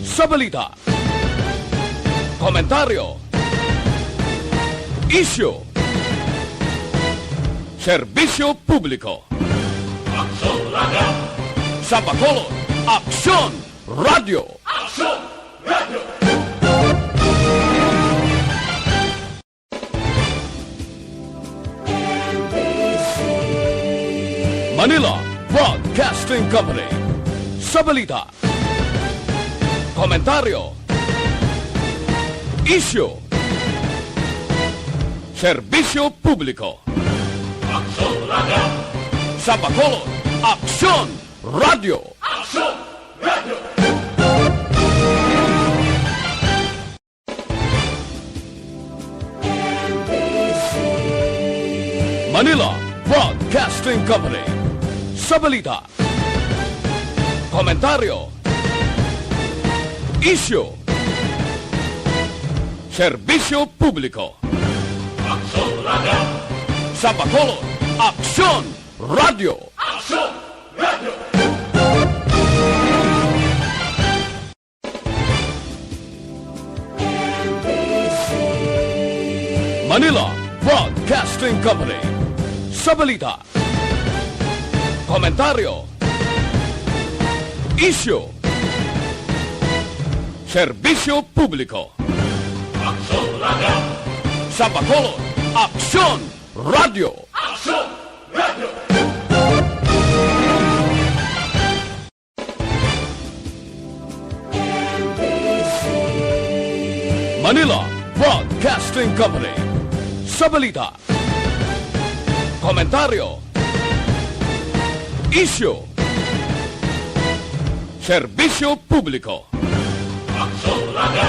sa balita, komentaryo, isyu, serbisyo publiko. Aksyon Radio! Sa Bacolod, Aksyon Radio! Aksyon Radio! Manila Broadcasting Company. Sa balita, komentaryo, isyu, serbisyo publiko. Aksyon Radio! Sa Bacolod, Aksyon Radio! Aksyon Radio! Manila Broadcasting Company. Sa balita, komentaryo, isyu, serbisyo publiko. Aksyon Radio! Sa Bacolod, Aksyon Radio! Aksyon Radio! Manila Broadcasting Company. Sa balita, komentaryo, isyu, serbisyo publiko. Aksyon Radio! Sa Bacolod, Aksyon Radio! Aksyon Radio! Manila Broadcasting Company. Sa balita, komentaryo, isyu, serbisyo publiko. Aksyon Radio!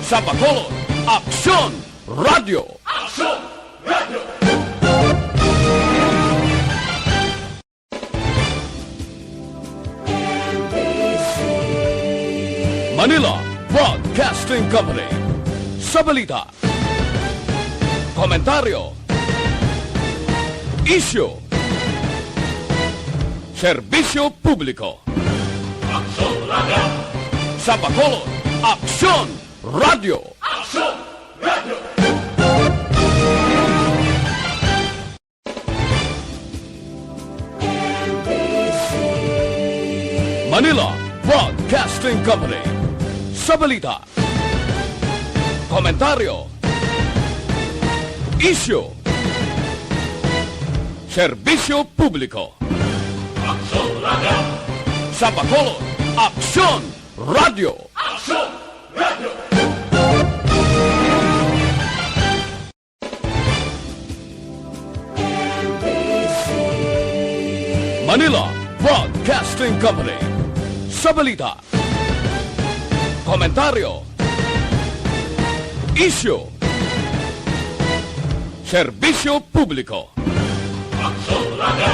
Sa Bacolod, Aksyon Radio! Aksyon Radio! Manila Broadcasting Company. Sa balita, komentaryo, isyu, serbisyo publiko. Aksyon Radio! Sa Bacolod, Aksyon Radio! Aksyon Radio! Manila Broadcasting Company. Sa balita, komentaryo, isyu, serbisyo publiko. Aksyon Radio! Sa Bacolod, Aksyon Radio! Aksyon Radio! Manila Broadcasting Company. Sa balita, komentaryo, isyu, serbisyo publiko. Aksyon Radio!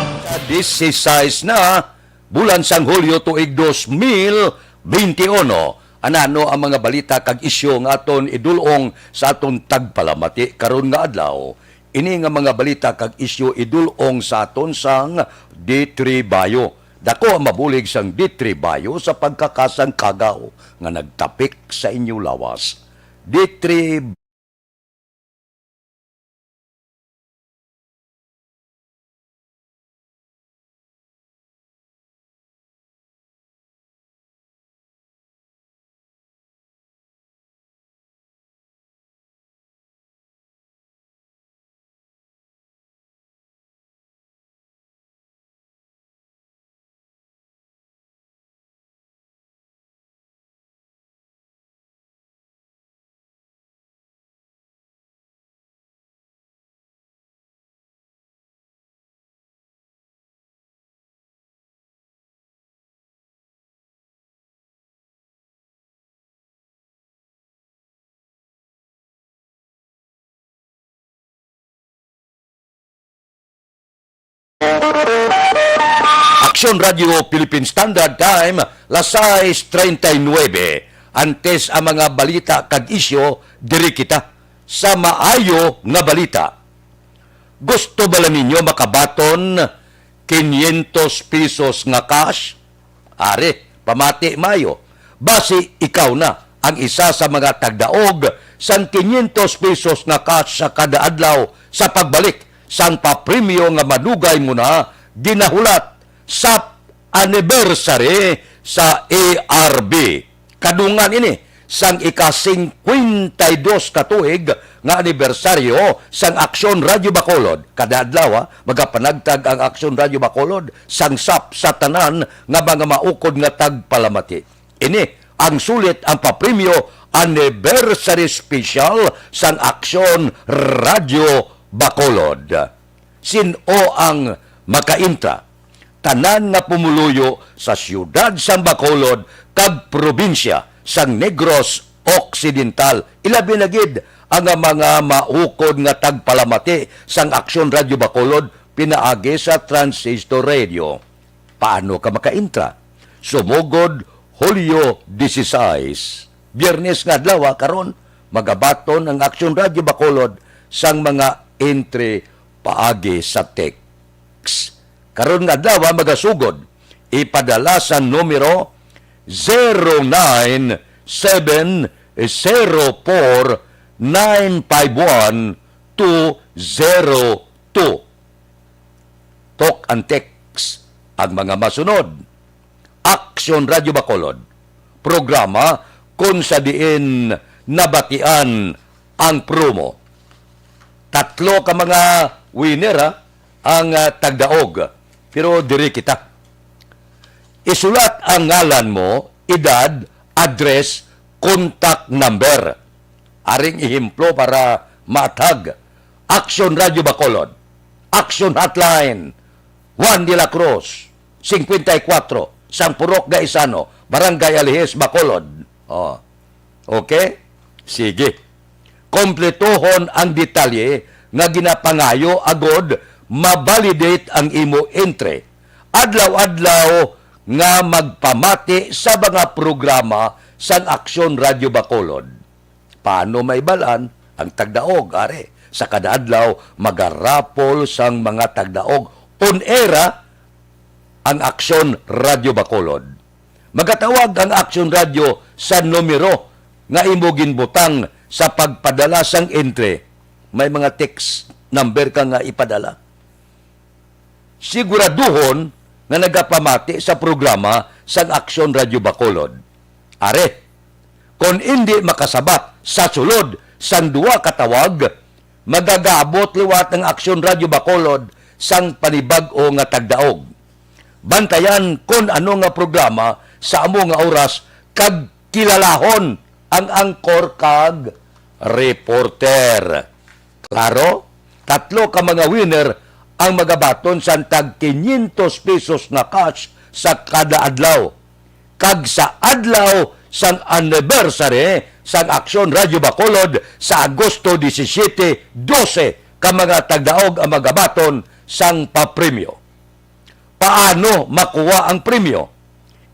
16 na bulan sang Hulyo tuig 2021. Anano ang mga balita kag isyu nga aton idulong sa aton tagpalamati karon nga adlaw. Ini nga mga balita kag isyu idulong sa aton sang D3 Bayo. Dako ang mabulig sang D3 Bayo sa pagkakasang kagaw nga nagtapik sa inyo lawas. D3 Aksyon Radio Philippine Standard Time, las 6:39. Antes ang mga balita kag isyo, diri kita sa maayo nga balita. Gusto ba ninyo makabaton 500 pesos nga cash? Are, pamati mayo. base ikaw na ang isa sa mga tagdaog sang 500 pesos na cash sa kada adlaw sa pagbalik sang papremyo nga madugay mo na ginahulat sa anniversary sa ARB. Kadungan ini sang ika-52 ka tuig nga anibersaryo sang Aksyon Radyo Bacolod. Kada adlaw magapanagtag ang Aksyon Radyo Bacolod sang sap sa tanan nga mga maukod nga tagpalamati. Ini ang sulit ang papremyo anniversary special sang Aksyon Radyo Bacolod. Sino ang makaintra? Tanan nga pumuluyo sa siyudad sang Bacolod kag probinsya sang Negros Occidental. Ilabi na gid ang mga maukod nga tagpalamati sang Aksyon Radyo Bacolod pinaagi sa Transistor Radio. Paano ka makaintra? Sumugod Hulyo 16. Biyernes nga adlaw karon magabaton ang Aksyon Radyo Bacolod sang mga entry paagi sa text. Karon nga adlaw magasugod ipadala sa numero 0974-951-202. Talk and text ang mga masunod. Aksyon Radyo Bacolod. Programa kung sa diin nabatian ang promo. 3 ka mga winner ang tagdaog. Pero diri kita. Isulat ang ngalan mo, edad, address, contact number. Aring ihimplo para matag. Aksyon Radyo Bacolod. Action Hotline. Juan de la Cruz. 54. Sampurok Gaisano. Barangay Alihes, Bacolod. Oh. Okay? Sige. Kompletohon ang detalye nga ginapangayo agod ma-validate ang imo entry. Adlaw-adlaw nga magpamati sa mga programa sang Aksyon Radyo Bacolod. Paano maibalan ang tagdaog? Are, sa kada adlaw magarapol sang mga tagdaog on era ang Aksyon Radyo Bacolod. Magatawag ang Aksyon Radio sa numero nga imo ginbutang sa pagpadala sang entry. May mga text number ka nga ipadala. Siguraduhon nga nagapamati sa programa sang Aksyon Radyo Bacolod. Are, kung hindi makasabat sa sulod sang 2 katawag, magagaabot liwat ng Aksyon Radyo Bacolod sang panibag-o nga tagdaog. Bantayan kung ano nga programa sa amo nga oras kag kilalahon ang angkor kag reporter. Klaro? 3 ka mga winner ang magabaton sa tag 500 pesos na cash sa kada adlaw. Kag sa adlaw sang anniversary sang Aksyon Radyo Bacolod sa Agosto 17, 12 ka mga tagdaog ang magabaton sang papremyo. Paano makuha ang premyo?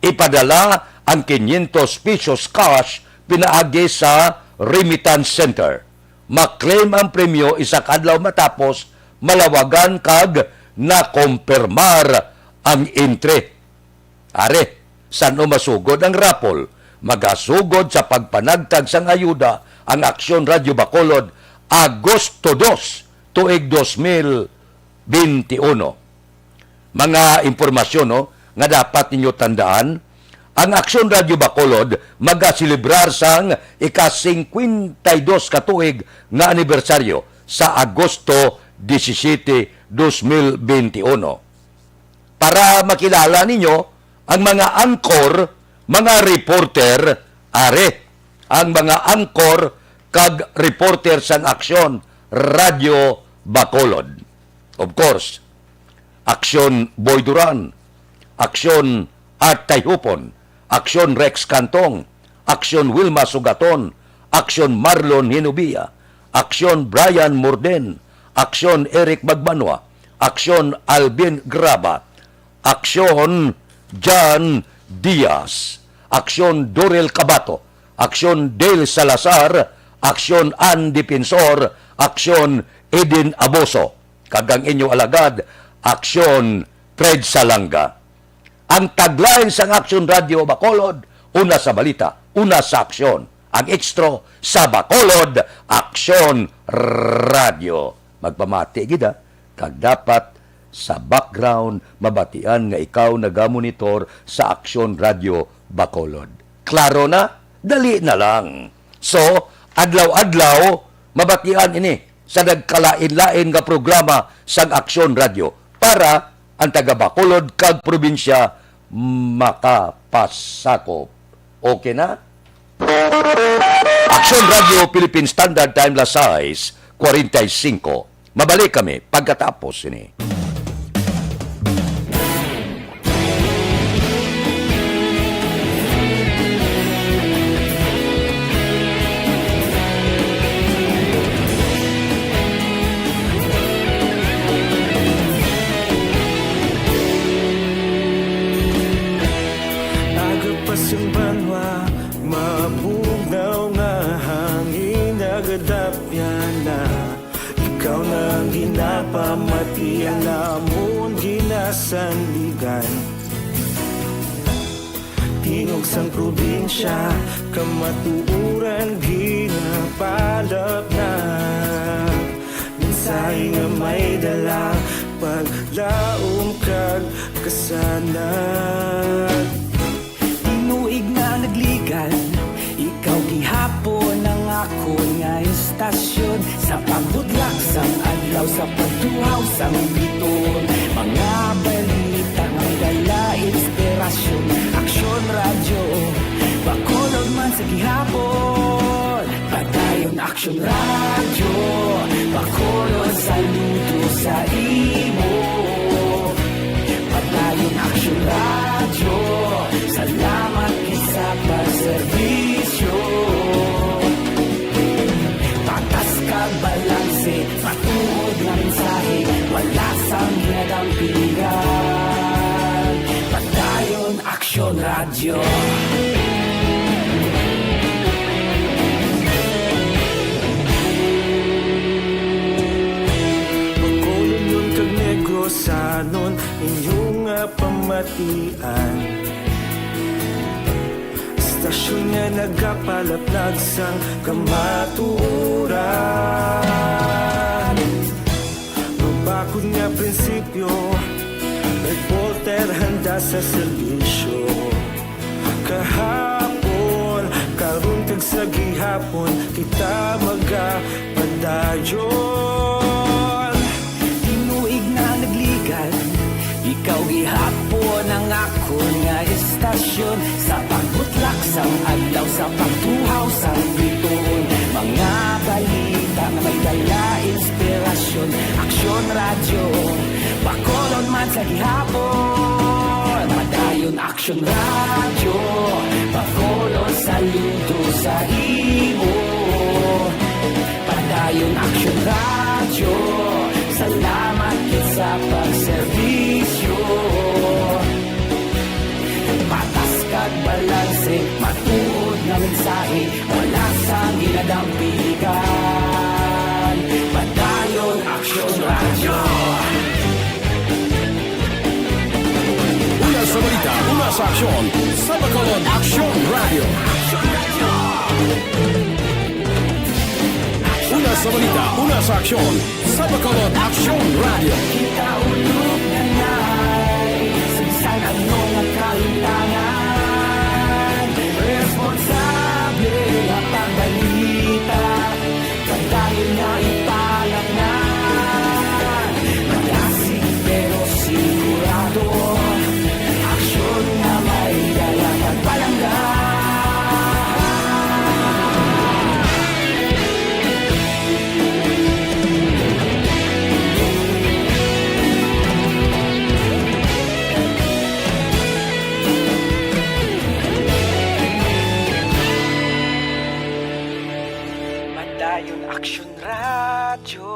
Ipadala ang 500 pesos cash pinaagi sa Remittance Center. Maklaim ang premyo isa kadlaw matapos malawagan kag na-kompirmar ang entry. Are, saan masugod ang rapol? Magasugod sa pagpanagtag sang ayuda ang Aksyon Radyo Bacolod Agosto 2, tuig 2021. Mga impormasyon nga dapat ninyo tandaan, ang Aksyon Radyo Bacolod magasilibrar sang ika-52 katuig nga anibersaryo sa Agosto 17, 2021. Para makilala ninyo ang mga angkor, mga reporter, are, ang mga angkor kag reporter sang Aksyon Radyo Bacolod. Of course, Aksyon Boy Duran, Aksyon Art Tayhupon, Aksyon Rex Cantong, Aksyon Wilma Sugaton, Aksyon Marlon Hinubia, Aksyon Brian Morden, Aksyon Eric Magbanwa, Aksyon Alvin Graba, Aksyon John Diaz, Aksyon Dorel Cabato, Aksyon Dale Salazar, Aksyon Ann Dipensor, Aksyon Edin Aboso, kagang inyo alagad, Aksyon Fred Salanga. Ang tagline sa Aksyon Radio Bacolod, una sa balita, una sa aksyon. Ang Extra sa Bacolod Aksyon Radio. Magpamati gida, kag dapat sa background mabatian nga ikaw nagamonitor sa Aksyon Radio Bacolod. Klaro na? Dali na lang. So, adlaw-adlaw, mabatian ini sa nagkalain-lain nga programa sa Aksyon Radio para ang taga Bacolod kag probinsya makapasakop. Okay na? Aksyon Radio Philippine Standard Time La 6, 45. Mabalik kami pagkatapos ini. Agapasang banwa, mabugaw nga hangin nagadapyan na. Ikaw na ang ginapamatian namon ginasandigan. Tingog sang probinsya, kamatuuran ginapalap na. Minsay nga may dala, paglaom kag kasanan. Tinuig na nagligan, ikaw gihapon ang ako nga istasyon. Sa pagbudlak sang adlaw, sa pagtuhaw sang biton. Mga balita may dala inspirasyon. Aksyon Radio, Bacolod man sa gihapon. Padayon Aksyon Radio, Bacolod saludo sa imo. Padayon Aksyon Radio, salamat sa pagserbisyo. Patas kag balanse, patuod na mensahe, wala sang hinadampingan. Padayon Aksyon Radio. Bacolod nun kag Negrosanon, inyong pamatian. Stasyon nga nagapalaplag sang kamaturan. Mabakod nga prinsipyo, reporter handa sa serbisyo. Kahapon, karon kag sa gihapon, kita magapadayon. Tinuig na nagligan, ikaw gihapon ang ako nga istasyon. Sa pagbutlak sang adlaw, sa pagtuhaw sang biton. Mga balita na may dala inspirasyon. Aksyon Radio, Bacolod man sa gihapon. Padayon Aksyon Radio, Bacolod saludo sa imo. Padayon Aksyon Radio, salamat kit sa pagserbisyo. Patas kag balanse, matuod na mensahe, wala sang ginadampigan. Padayon Aksyon Radio. Una sa balita, una sa aksyon, sa Bacolod Aksyon Radio. Una sa balita, una sa aksyon, sa Bacolod Aksyon Radio. Kita ulog na na'y Sinsan ano nga kahintangan. Responsable na pagbalita, pagdayon na ipalag na. Malasig pero sigurado, aksyon na may dalang pagpalanggan. Padayon Aksyon Radio,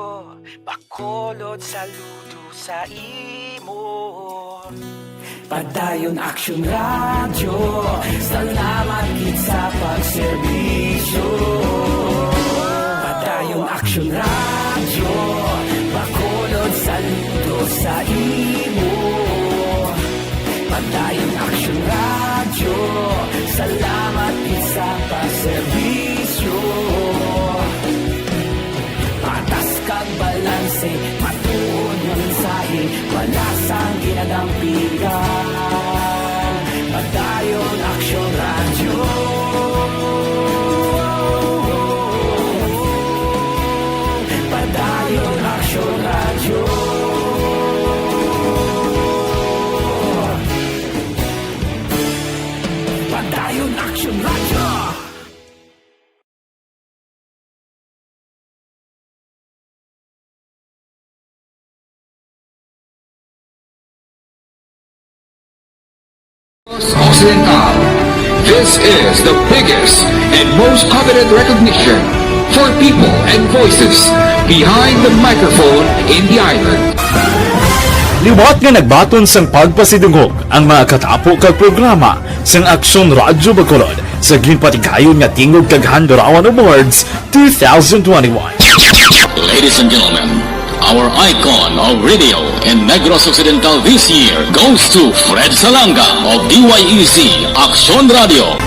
Bacolod saludo sa imo. Padayon Aksyon Radio, salamat kit sa pagserbisyo. Padayon Aksyon Radio, Bacolod saludo sa imo. Padayon Aksyon Radio, salamat serbisyo. Patas kag balanse, matuod nga mensahe, malasang ginadampigan. Padayon Aksyon Radio. Padayon Aksyon Radio. Padayon Aksyon Radio. Occidental. This is the biggest and most coveted recognition for people and voices behind the microphone in the island. Liwat nga nagbaton sang pagpasidungog ang mga katapo kag programa sang Aksyon Radyo Bacolod sa ginpatigayon nga tingog kag Handurawan Awards 2021. Ladies and gentlemen, our icon of radio in Negros Occidental this year goes to Fred Salanga of DYEC Aksyon Radio.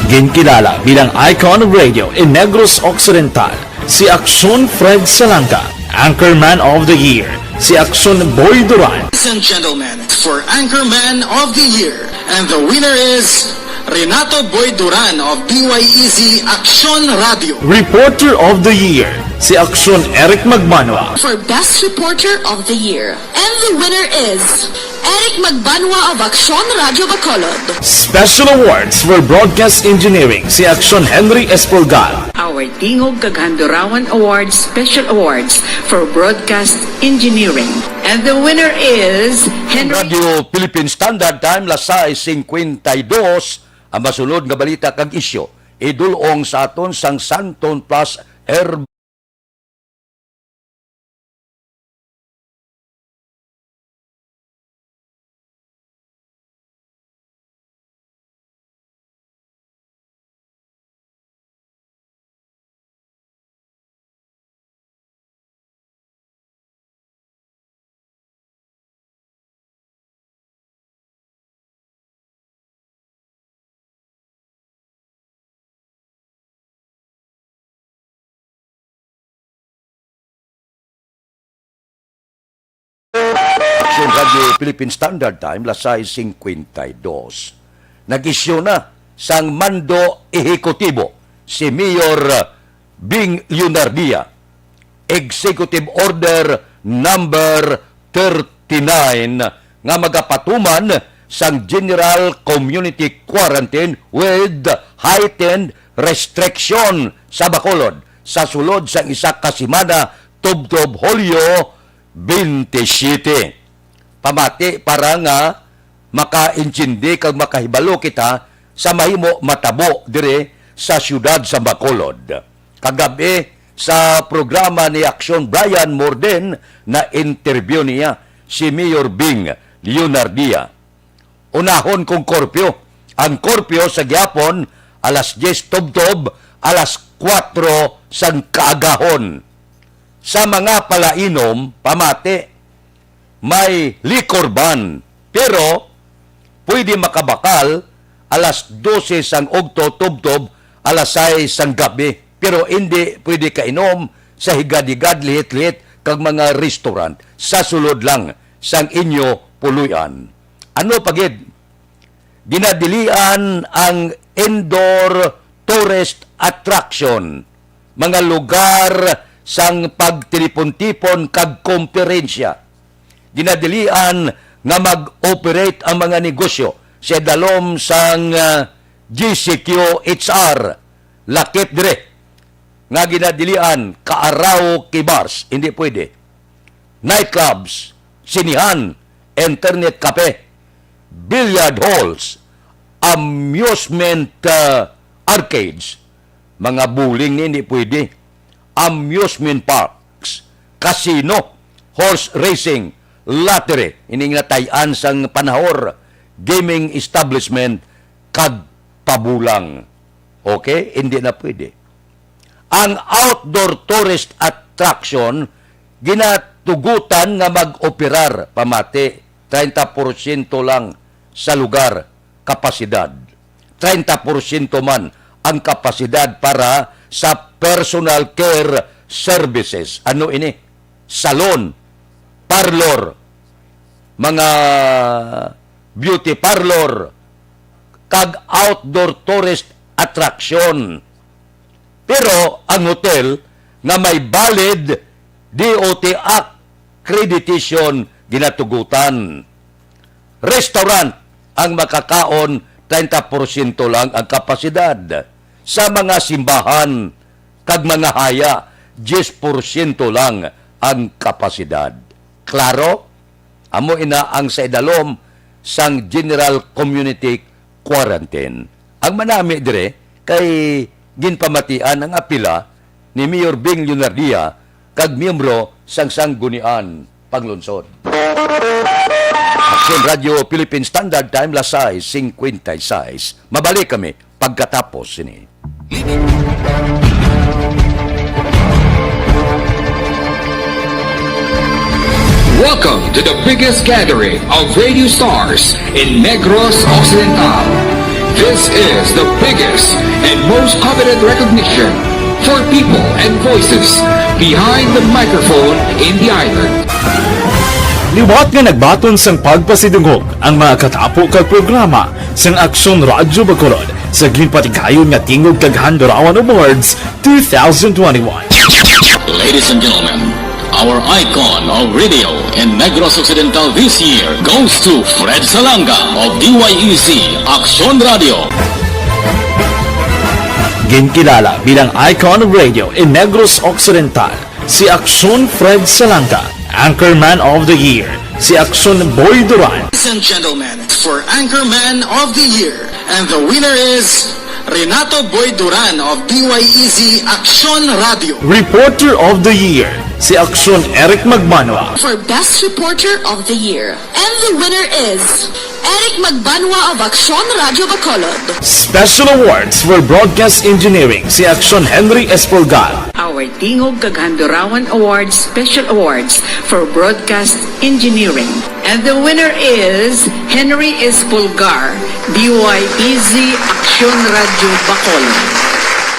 Ginkilala bilang icon of radio in Negros Occidental, si Aksyon Fred Salanga. Anchorman of the Year, si Aksyon Boy Duran. Ladies and gentlemen, for Anchorman of the Year, and the winner is Renato Boy Duran of DYEC Aksyon Radio. Reporter of the Year, si Aksyon Eric Magbanwa. For Best Reporter of the Year. And the winner is Eric Magbanwa of Aksyon Radio Bacolod. Special awards for broadcast engineering, si Aksyon Henry Espolgar. Our Tingog kag Handurawan Awards Special Awards for Broadcast Engineering. And the winner is Henry. Radio Philippine Standard Time, lasay 52, ang masunod nga balita kag isyo. Idulong sa aton sang Santon Plus Air. Aksyon Radio Philippine Standard Time, lasay 52. Nag-isyo na sang mando ehekutibo si Mayor Bing Leonardia. Executive Order number 39 nga magapatuman sang General Community Quarantine with heightened restriction sa Bacolod sa sulod sang isa ka semana tubtob Hulyo 27. Pamati para nga maka-intindi kag makahibalo kita sa mahimo matabo dire sa siyudad sa Bacolod. Kagabi sa programa ni Aksyon Brian Morden na interview niya si Mayor Bing Leonardia. Unahon kong korpyo. Ang korpyo sa gyapon alas 10 tubtob, alas 4 sang kaagahon. Sa mga palainom, pamati, may liquor ban. Pero, pwede makabakal alas 12 sang ugto tubtob, alas 6 sang gabi. Pero hindi pwede kainom sa higad-higad, lihit-lihit, kag mga restaurant. Sa sulod lang sang inyo puluyan. Ano pagid? Dinadilian ang indoor tourist attraction. Mga lugar sang pagtilipon-tipon kag komperensya. Dinadilian nga mag-operate ang mga negosyo sa dalom sang GCQ HR. Lakip dire. Nga ginadilian karaoke bars. Hindi pwede. Nightclubs, sinihan, internet cafe, billiard halls, amusement arcades, mga bowling hindi pwede, amusement parks, casino, horse racing, lottery, ining natayan sang panahor, gaming establishment, kag pabulang. Okay? Hindi na pwede. Ang outdoor tourist attraction, ginatugutan nga mag-operar, pamati, 30% lang sa lugar, kapasidad. 30% man ang kapasidad para sa personal care services. Ano ini? Salon, parlor, mga beauty parlor, kag outdoor tourist attraction. Pero ang hotel nga may valid DOT accreditation ginatugutan. Restaurant ang makakaon 30% lang ang kapasidad. Sa mga simbahan kag mga haya 10% lang ang kapasidad. Klaro? Amo ina ang sa idalom sang General Community Quarantine. Ang manami dire kay ginpamatian ang apila ni Mayor Bing Leonardia kag miyembro sang Sanggunian Panglunsod. Action Radio Philippine Standard Time Lasay 56. Mabalik kami pagkatapos ini. Welcome to the biggest gathering of radio stars in Negros Occidental. This is the biggest and most coveted recognition for people and voices behind the microphone in the island. Liwat nga nagbaton sang pagpasidungog ang mga katapo kag programa sang Aksyon Radyo Bacolod sa ginpatigayon nga Tingog kag Handurawan Awards 2021. Ladies and gentlemen, our icon of radio in Negros Occidental this year goes to Fred Salanga of DYEC Aksyon Radio. Ginkilala bilang icon of radio in Negros Occidental, si Aksyon Fred Salanga. Anchorman of the Year, si Aksyon Boy Duran. Ladies and gentlemen, for Anchorman of the Year, and the winner is Renato Boy Duran of DYEC Aksyon Radio. Reporter of the Year, si Aksyon Eric Magbanwa. For Best Reporter of the Year. And the winner is Eric Magbanwa of Aksyon Radio Bacolod. Special Awards for Broadcast Engineering, si Aksyon Henry Espolgar. Our Tingog kag Handurawan Awards Special Awards for Broadcast Engineering. And the winner is Henry Espolgar, DYEZ Aksyon Radio Bacolod.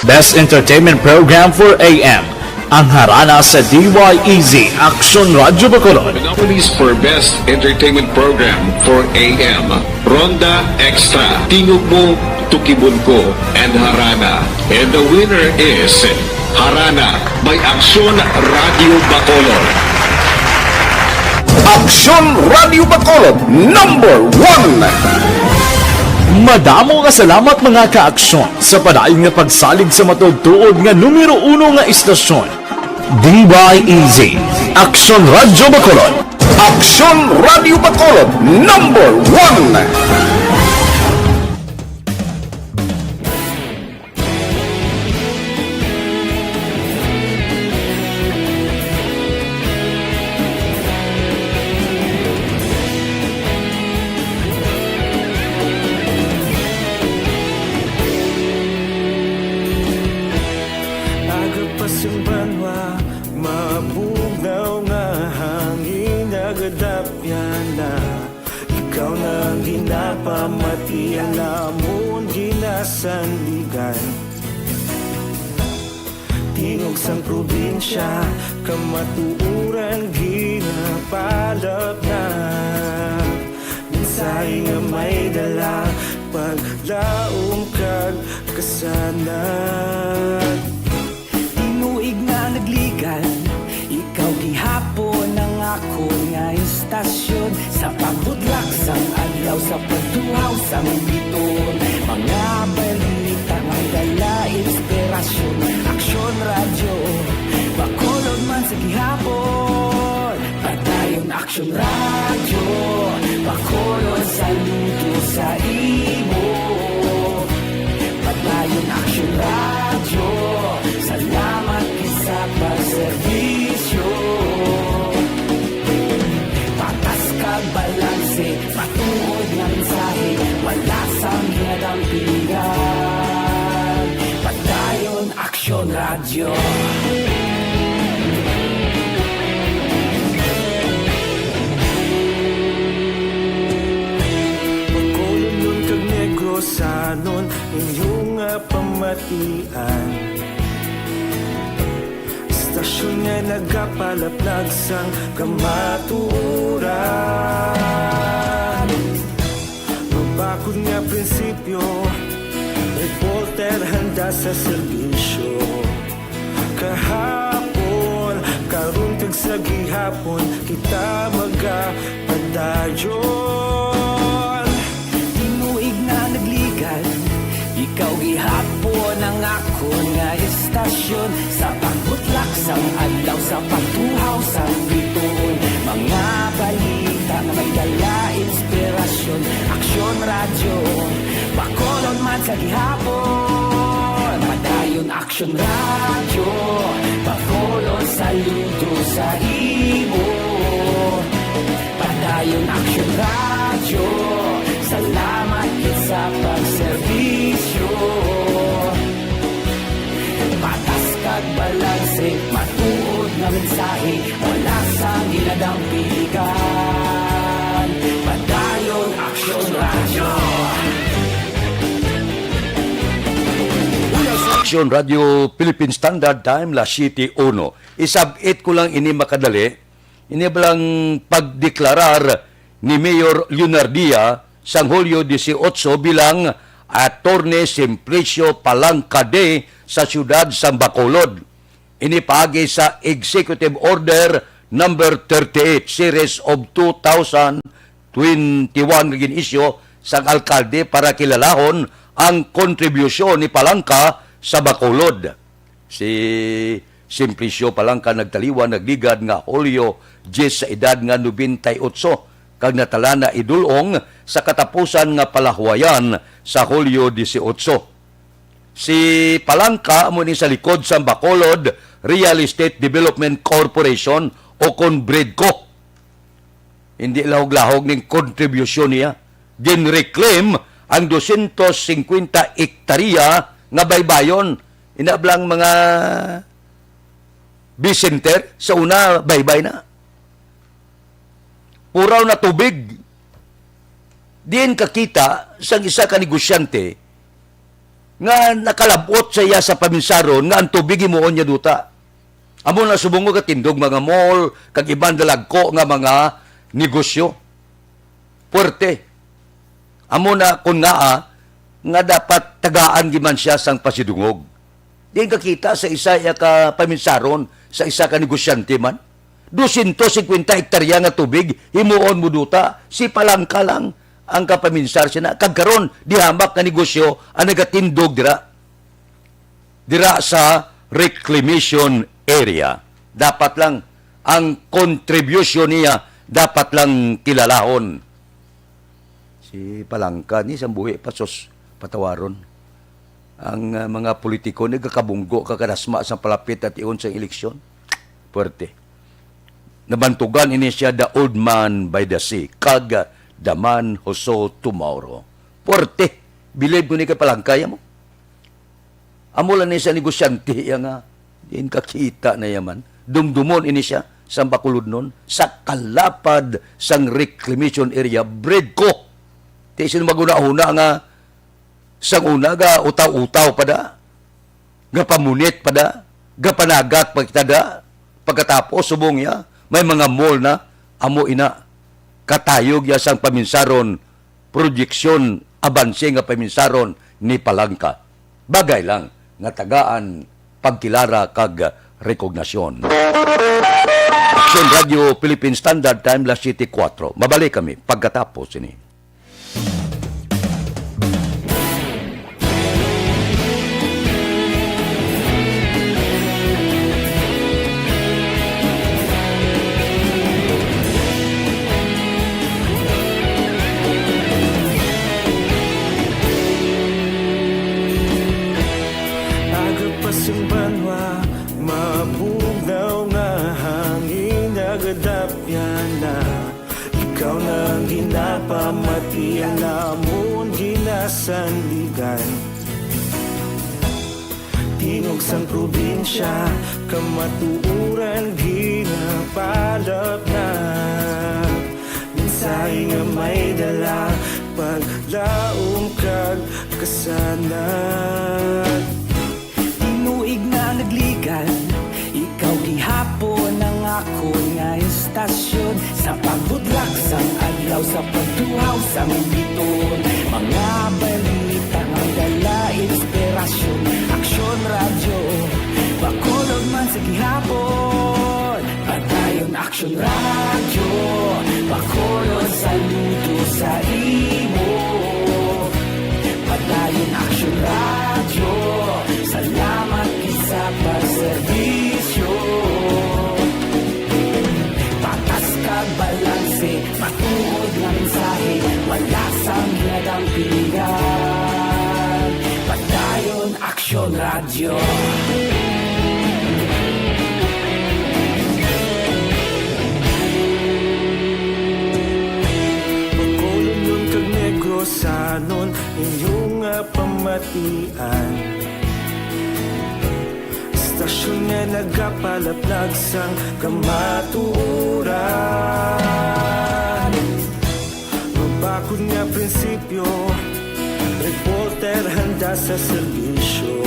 Best Entertainment Program for AM, ang harana sa DYEZ Aksyon Radio Bacolod. The nominees for Best Entertainment Program for AM, Ronda Extra, Tingog Mo, Tukibon Ko, and Harana. And the winner is Harana by Aksyon Radio Bacolod. Aksyon Radio Bacolod, number 1! Madamo nga salamat mga ka-aksyon sa padayon nga pagsalig sa matugtuod nga numero 1 nga istasyon. DYEZ Aksyon Radio Bacolod. Aksyon Radio Bacolod, number 1! Agapasumbanwa, mabugaw nga hangin agadapyan na. Ikaw nang ginapamati, alamon ginasandigan. Tingog sang probinsya, kamatuuran ginapalap na. Minsay nga may dala, paglaom kag kasanat. Tinuig nga nagligan, ikaw gihapon ang ako nga istasyon. Sa pagbudlak sang adlaw, sa pagtuhaw sang biton, mga balita nga dala inspirasyon. Aksyon Radio Bacolod man sa gihapon, padayon Aksyon Radio Bacolod, saludo sa imo. Padayon Aksyon Radio, salamat sa pagserbisyo. Patas kag balanse, patuod ng mensahe, wala sang hinadampingan. Padayon Aksyon Radio. Bacolod nun kag Negros anon, inyong pamatian. Istasyon nga nagapalaplag sang kamaturan. Mabakod nga prinsipyo, reporter handa sa serbisyo. Kahapon, karong kag sa gihapon, kita magapadayon. Tinuig na nagligad, ikaw gihapon ang ako nga istasyon. Sa pagbutlak sang adlaw, sa pagtuhaw sang bituon, mga balita na may dala inspirasyon. Aksyon radyo, Bacolod man sa gihapon. Padayon Aksyon radyo, Bacolod saludo sa imo. Padayon Aksyon radyo, salamat gid sa pagserbisyo. Patas kag balanse, matuod nga mensahe, wala sang ginadampikan. Padayon Aksyon radyo. Aksyon Radio Philippine Standard Time, La City 1. Isab-it ko lang ini makadali. Ini balang pagdeklarar ni Mayor Leonardia sang Hulyo 18 bilang Attorney Simplicio Palangka Day sa siyudad sa Bacolod. Ini paagi sa Executive Order number 38 Series of 2021 ngin isyo sang alkalde para kilalahon ang kontribusyon ni Palangka sa Bacolod. Si Simplicio Palangka nagtaliwan, nagligad nga Hulyo 10 sa edad nga 98 kag natala na idulong sa katapusan nga palahwayan sa Hulyo 18. Si Palangka mo ni sa likod sa Bacolod Real Estate Development Corporation o Conbredco. Hindi lahog-lahog ning kontribusyon niya. Ginreclaim ang 250 hektarya nga baybayon. Inablang mga Vicenter sa una baybay na. Puraw na tubig. Diin kakita sang isa ka negosyante nga nakalabot sa iya sa paminsaron nga ang tubig imuon niya duta. Amo na subungo katindog mga mall kag ibang dalagko nga mga negosyo. Puerte. Amo na kun nga dapat tagaan giman siya sang pasidungog. Diin kakita sa isa iya ka paminsaron sa isa ka negosyante man. 250 hektarya nga tubig himuon mo duta. Si Palangka lang ang kapaminsar siya na. Kagkaroon, dihamak na negosyo ang nagatindog dira sa reclamation area. Dapat lang ang contribution niya, dapat lang kilalahon. Si Palangka ni sa buhi pasos patawaron. Ang mga politiko nagkakabunggo kakadasma sa palapit at iyon sa eleksyon. Puerte. Nabantugan ini siya the old man by the sea. Kag the man who saw tomorrow. Puerte. Believe ko ni Palangkaya mo. Amulan ni siya negosyante nga. Diin kakita na yaman. Dumdumon ini siya sa Bacolod nun. Sa kalapad sang reclamation area. Bredco. Tisin maguna-una nga sang una ga utaw-utaw pada, ga pamunit pada, ga panagat pagtada, pagkatapos subong ya, may mga mall na, amo ina, katayog ya sang paminsaron, projeksyon, abanse nga paminsaron ni Palangka. Bagay lang, nga tagaan, pagkilara kag rekognasyon. Aksyon Radio Philippine Standard Time, La City 4. Mabalik kami pagkatapos ini. Pamatian namon ginasandigan. Tinog sang probinsya, kamatuuran ginapalap na. Minsay nga may dala, paglaom kag lisanan. Tinuig na nagligan, ikaw gihapon ang ako nga istasyon. Sa pagbudlak sang adlaw, sa pagduhaw sang biton, mga balita nga dala inspirasyon. Aksyon radyo, bakolog man sa gihapon. Padayon Aksyon radyo, bakolog saludo sa imo. Padayon Aksyon radyo, salamat isa pagserbisyo. Patas kag balanse, matuod ng mensahe, wala sang ginagampingan. Padayon Aksyon radyo. Bacolod nun kag Negrosanon, inyong pamatian. Istasyon nga nagapalaplag sang kamaturan. Mabakod nga prinsipyo, reporter handa sa serbisyo.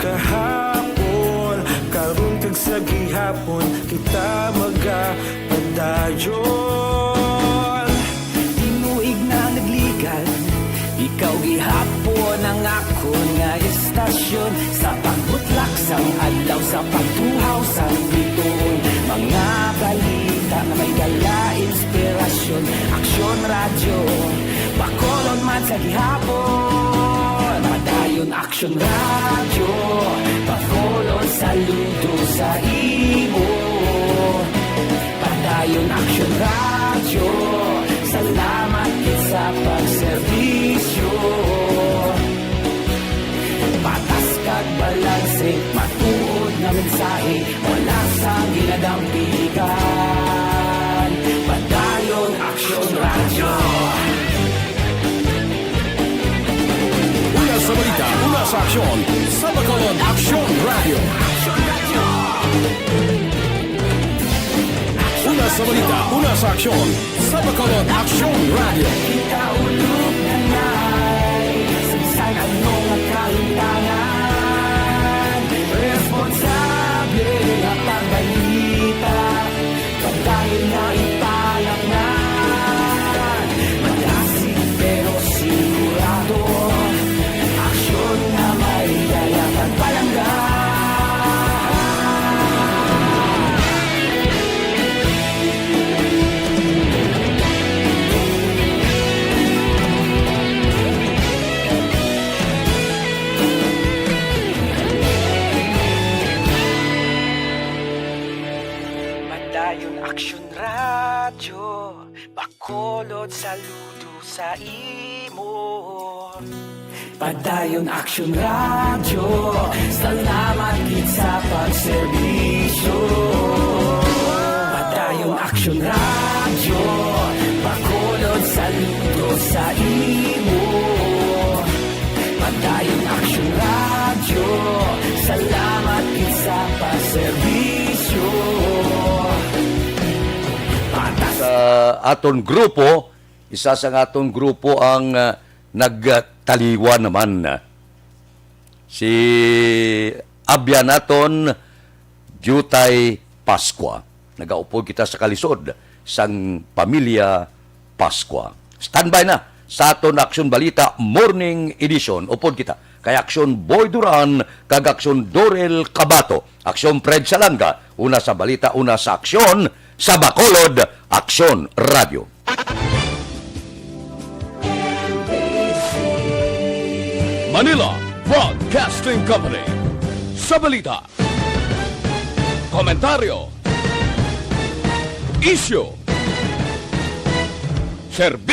Kahapon, karon kag sa gihapon, kita magapadayon. Tinuig na nagligan, ikaw gihapon ang ako nga istasyon. Sa pagbutlak sang adlaw, sa pagtuhaw sang biton, mga balita na may dala inspirasyon. Aksyon radyo, bakolod man sa gihapon. Padayon Aksyon radyo, bakolod saludo sa imo. Padayon Aksyon radyo, salamat sa pagserbisyo. Patas kag balanse, matuod na mensahe, wala sang ginadampigan. Padayon Aksyon radyo. Una sa balita, una sa aksyon, sa Bacolod Aksyon Radio. Una sa balita, una sa aksyon, sa Bacolod Aksyon Radio. Kita ulog na na'y Sinsan ano nga kahintangan, responsable na pagbalita, pagdahil na ipalaknan. Malasig pero sigurado, aksyon na may dalang palanggan. Padayon Aksyon radyo, bakolod saludo sa imo. Padayon Aksyon radyo, salamat gid sa pagserbisyo. Padayon Aksyon radyo, bakolod saludo sa imo. Padayon Aksyon radyo, salamat gid sa pagserbisyo. Sa aton grupo, isa sa aton grupo ang nagtaliwa naman. Si abya naton Jutay Pascua. Nagaupod kita sa kalisod sang pamilya Pascua. Standby na sa aton Aksyon Balita Morning Edition. Upod kita kay Aksyon Boy Duran kag Aksyon Dorel Cabato. Aksyon Fred Salanga. Una sa balita, una sa aksyon sa Bacolod Aksyon Radio. Manila Broadcasting Company. Sa balita, komentaryo, issue, serbisyo.